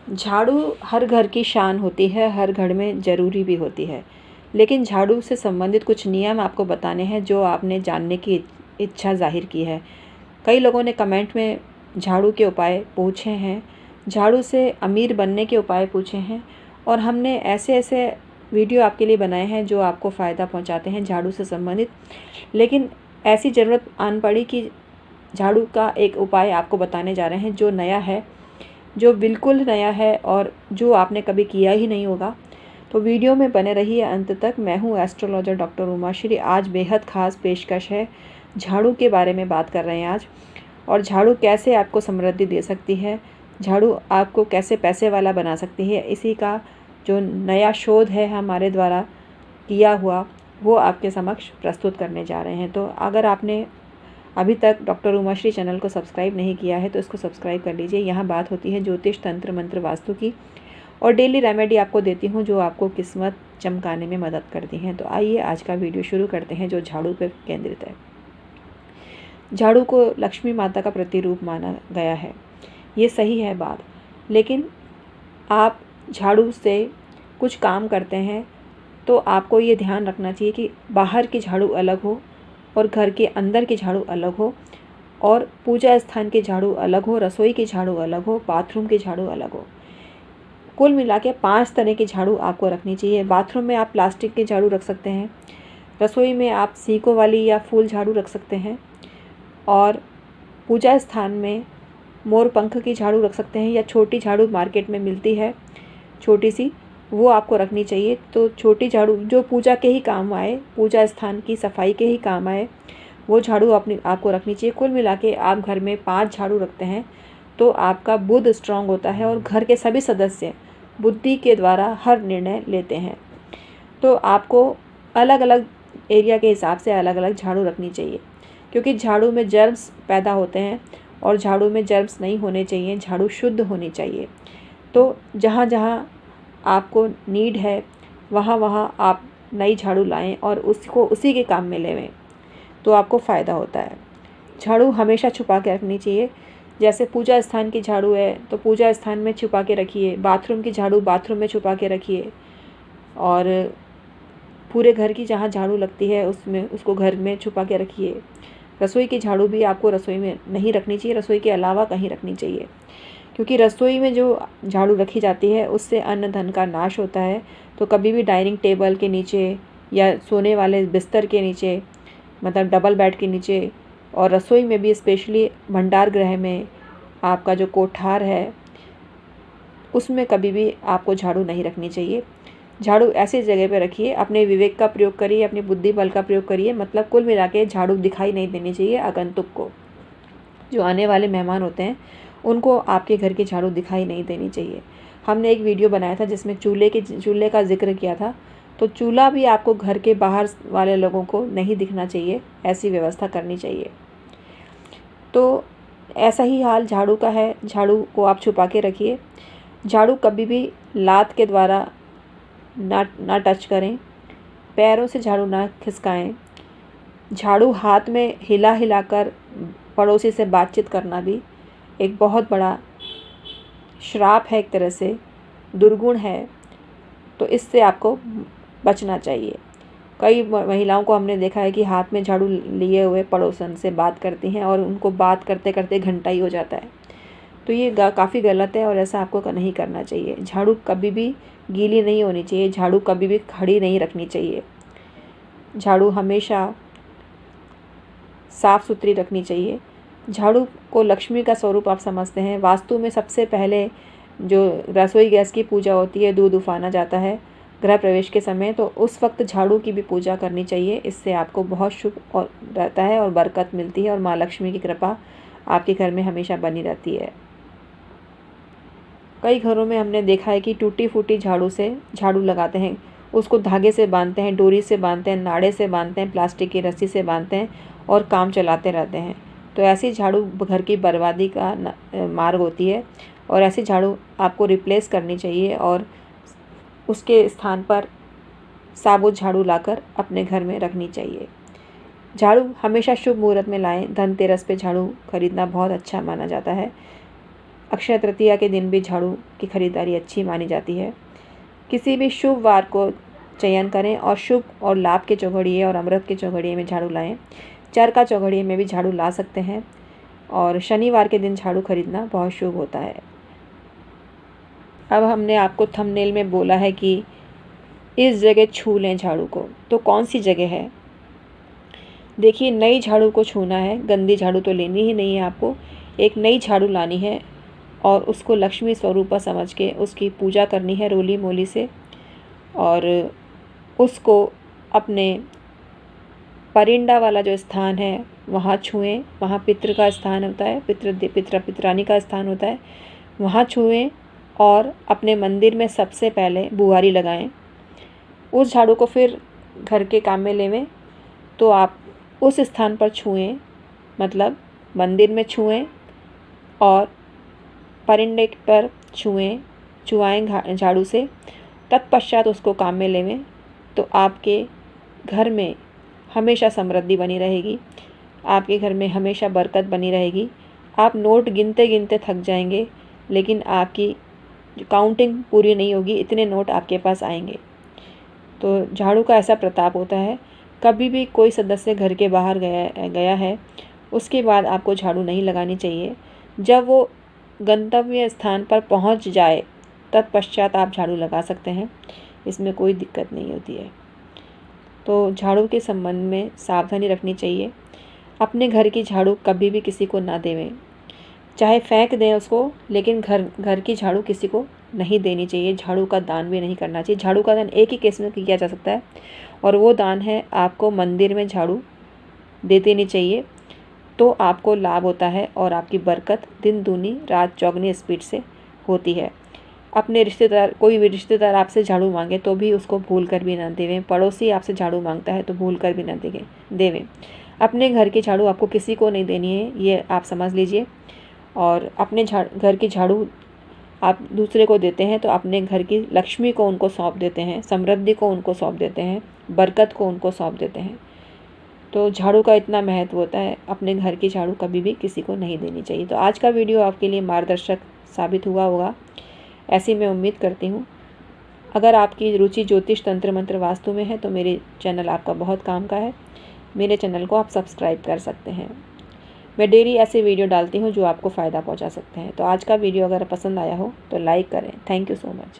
झाड़ू हर घर की शान होती है, हर घर में ज़रूरी भी होती है, लेकिन झाड़ू से संबंधित कुछ नियम आपको बताने हैं जो आपने जानने की इच्छा ज़ाहिर की है। कई लोगों ने कमेंट में झाड़ू के उपाय पूछे हैं, झाड़ू से अमीर बनने के उपाय पूछे हैं, और हमने ऐसे ऐसे वीडियो आपके लिए बनाए हैं जो आपको फ़ायदा पहुंचाते हैं झाड़ू से संबंधित। लेकिन ऐसी ज़रूरत आन पड़ी कि झाड़ू का एक उपाय आपको बताने जा रहे हैं जो नया है, जो बिल्कुल नया है और जो आपने कभी किया ही नहीं होगा। तो वीडियो में बने रहिए अंत तक। मैं हूँ एस्ट्रोलॉजर डॉक्टर उमाश्री। आज बेहद ख़ास पेशकश है, झाड़ू के बारे में बात कर रहे हैं आज, और झाड़ू कैसे आपको समृद्धि दे सकती है, झाड़ू आपको कैसे पैसे वाला बना सकती है, इसी का जो नया शोध है हमारे द्वारा किया हुआ, वो आपके समक्ष प्रस्तुत करने जा रहे हैं। तो अगर आपने अभी तक डॉक्टर उमाश्री चैनल को सब्सक्राइब नहीं किया है तो इसको सब्सक्राइब कर लीजिए। यहाँ बात होती है ज्योतिष, तंत्र, मंत्र, वास्तु की, और डेली रेमेडी आपको देती हूँ जो आपको किस्मत चमकाने में मदद करती हैं। तो आइए आज का वीडियो शुरू करते हैं जो झाड़ू पर केंद्रित है। झाड़ू को लक्ष्मी माता का प्रतिरूप माना गया है, ये सही है बात, लेकिन आप झाड़ू से कुछ काम करते हैं तो आपको ये ध्यान रखना चाहिए कि बाहर की झाड़ू अलग हो और घर के अंदर की झाड़ू अलग हो, और पूजा स्थान की झाड़ू अलग हो, रसोई की झाड़ू अलग हो, बाथरूम की झाड़ू अलग हो। कुल मिला के 5 तरह की झाड़ू आपको रखनी चाहिए। बाथरूम में आप प्लास्टिक की झाड़ू रख सकते हैं, रसोई में आप सीकों वाली या फूल झाड़ू रख सकते हैं, और पूजा स्थान में मोर पंख की झाड़ू रख सकते हैं, या छोटी झाड़ू मार्केट में मिलती है छोटी सी, वो आपको रखनी चाहिए। तो छोटी झाड़ू जो पूजा के ही काम आए, पूजा स्थान की सफाई के ही काम आए, वो झाड़ू आपको रखनी चाहिए। कुल मिला के आप घर में 5 झाड़ू रखते हैं तो आपका बुद्ध स्ट्रांग होता है और घर के सभी सदस्य बुद्धि के द्वारा हर निर्णय लेते हैं। तो आपको अलग अलग एरिया के हिसाब से अलग अलग झाड़ू रखनी चाहिए, क्योंकि झाड़ू में जर्म्स पैदा होते हैं और झाड़ू में जर्म्स नहीं होने चाहिए, झाड़ू शुद्ध होनी चाहिए। तो जहाँ जहाँ आपको नीड है वहाँ वहाँ आप नई झाड़ू लाएं और उसको उसी के काम में लेवें, तो आपको फ़ायदा होता है। झाड़ू हमेशा छुपा के रखनी चाहिए। जैसे पूजा स्थान की झाड़ू है तो पूजा स्थान में छुपा के रखिए, बाथरूम की झाड़ू बाथरूम में छुपा के रखिए, और पूरे घर की जहाँ झाड़ू लगती है उसमें उसको घर में छुपा के रखिए। रसोई की झाड़ू भी आपको रसोई में नहीं रखनी चाहिए, रसोई के अलावा कहीं रखनी चाहिए, क्योंकि रसोई में जो झाड़ू रखी जाती है उससे अन्न धन का नाश होता है। तो कभी भी डाइनिंग टेबल के नीचे या सोने वाले बिस्तर के नीचे, मतलब डबल बेड के नीचे, और रसोई में भी स्पेशली भंडार गृह में आपका जो कोठार है उसमें कभी भी आपको झाड़ू नहीं रखनी चाहिए। झाड़ू ऐसी जगह पे रखिए, अपने विवेक का प्रयोग करिए, अपनी बुद्धि बल का प्रयोग करिए। मतलब कुल मिला के झाड़ू दिखाई नहीं देनी चाहिए आगंतुक को, जो आने वाले मेहमान होते हैं उनको आपके घर की झाड़ू दिखाई नहीं देनी चाहिए। हमने एक वीडियो बनाया था जिसमें चूल्हे का जिक्र किया था, तो चूल्हा भी आपको घर के बाहर वाले लोगों को नहीं दिखना चाहिए, ऐसी व्यवस्था करनी चाहिए। तो ऐसा ही हाल झाड़ू का है, झाड़ू को आप छुपा के रखिए। झाड़ू कभी भी लात के द्वारा ना टच करें, पैरों से झाड़ू ना खिसकाएं। झाड़ू हाथ में हिला हिलाकर पड़ोसी से बातचीत करना भी एक बहुत बड़ा श्राप है, एक तरह से दुर्गुण है, तो इससे आपको बचना चाहिए। कई महिलाओं को हमने देखा है कि हाथ में झाड़ू लिए हुए पड़ोसन से बात करती हैं और उनको बात करते करते घंटा ही हो जाता है। तो ये काफ़ी गलत है और ऐसा आपको नहीं करना चाहिए। झाड़ू कभी भी गीली नहीं होनी चाहिए, झाड़ू कभी भी खड़ी नहीं रखनी चाहिए, झाड़ू हमेशा साफ़ सुथरी रखनी चाहिए। झाड़ू को लक्ष्मी का स्वरूप आप समझते हैं। वास्तु में सबसे पहले जो रसोई गैस की पूजा होती है, दूध उफाना जाता है गृह प्रवेश के समय, तो उस वक्त झाड़ू की भी पूजा करनी चाहिए। इससे आपको बहुत शुभ और रहता है और बरकत मिलती है और माँ लक्ष्मी की कृपा आपके घर में हमेशा बनी रहती है। कई घरों में हमने देखा है कि टूटी फूटी झाड़ू से झाड़ू लगाते हैं, उसको धागे से बांधते हैं, डोरी से बांधते हैं, नाड़े से बांधते हैं, प्लास्टिक की रस्सी से बांधते हैं और काम चलाते रहते हैं। तो ऐसी झाड़ू घर की बर्बादी का मार्ग होती है, और ऐसी झाड़ू आपको रिप्लेस करनी चाहिए और उसके स्थान पर साबुत झाड़ू लाकर अपने घर में रखनी चाहिए। झाड़ू हमेशा शुभ मुहूर्त में लाएं। धनतेरस पे झाड़ू खरीदना बहुत अच्छा माना जाता है। अक्षय तृतीया के दिन भी झाड़ू की खरीदारी अच्छी मानी जाती है। किसी भी शुभ वार को चयन करें और शुभ और लाभ के चौघड़िए और अमृत के चौघड़िए में झाड़ू लाएं। चरका चौघड़िए में भी झाड़ू ला सकते हैं और शनिवार के दिन झाड़ू खरीदना बहुत शुभ होता है। अब हमने आपको थंबनेल में बोला है कि इस जगह छू लें झाड़ू को, तो कौन सी जगह है? देखिए, नई झाड़ू को छूना है, गंदी झाड़ू तो लेनी ही नहीं है आपको। एक नई झाड़ू लानी है और उसको लक्ष्मी स्वरूपा समझ के उसकी पूजा करनी है रोली मोली से, और उसको अपने परिंदा वाला जो स्थान है वहाँ छुएं। वहाँ पितृ का स्थान होता है, पितरानी का स्थान होता है, वहाँ छुएं और अपने मंदिर में सबसे पहले बुआरी लगाएं। उस झाड़ू को फिर घर के काम में लेवें तो आप उस स्थान पर छुएं, मतलब मंदिर में छुएं और परिंदे पर छुआएं झाड़ू से। तत्पश्चात उसको काम में लेवें तो आपके घर में हमेशा समृद्धि बनी रहेगी, आपके घर में हमेशा बरकत बनी रहेगी। आप नोट गिनते गिनते थक जाएंगे, लेकिन आपकी काउंटिंग पूरी नहीं होगी, इतने नोट आपके पास आएंगे। तो झाड़ू का ऐसा प्रताप होता है। कभी भी कोई सदस्य घर के बाहर गया है, उसके बाद आपको झाड़ू नहीं लगानी चाहिए। जब वो गंतव्य स्थान पर पहुंच जाए तत्पश्चात आप झाड़ू लगा सकते हैं, इसमें कोई दिक्कत नहीं होती है। तो झाड़ू के संबंध में सावधानी रखनी चाहिए। अपने घर की झाड़ू कभी भी किसी को ना देवें, चाहे फेंक दें उसको, लेकिन घर की झाड़ू किसी को नहीं देनी चाहिए। झाड़ू का दान भी नहीं करना चाहिए। झाड़ू का दान एक ही केस में किया जा सकता है, और वो दान है आपको मंदिर में झाड़ू दे देनी चाहिए, तो आपको लाभ होता है और आपकी बरकत दिन दूनी रात चौगनी स्पीड से होती है। अपने रिश्तेदार, कोई भी रिश्तेदार आपसे झाड़ू मांगे तो भी उसको भूल कर भी ना देवें। पड़ोसी आपसे झाड़ू मांगता है तो भूल कर भी ना देवें। अपने घर की झाड़ू आपको किसी को नहीं देनी है, ये आप समझ लीजिए। और अपने घर की झाड़ू आप दूसरे को देते हैं तो अपने घर की लक्ष्मी को उनको सौंप देते हैं, समृद्धि को उनको सौंप देते हैं, बरकत को उनको सौंप देते हैं। तो झाड़ू का इतना महत्व होता है, अपने घर की झाड़ू कभी भी किसी को नहीं देनी चाहिए। तो आज का वीडियो आपके लिए मार्गदर्शक साबित हुआ होगा, ऐसी मैं उम्मीद करती हूँ। अगर आपकी रुचि ज्योतिष, तंत्र, मंत्र, वास्तु में है तो मेरे चैनल आपका बहुत काम का है। मेरे चैनल को आप सब्सक्राइब कर सकते हैं। मैं डेली ऐसे वीडियो डालती हूँ जो आपको फ़ायदा पहुँचा सकते हैं। तो आज का वीडियो अगर पसंद आया हो तो लाइक करें। Thank you so much.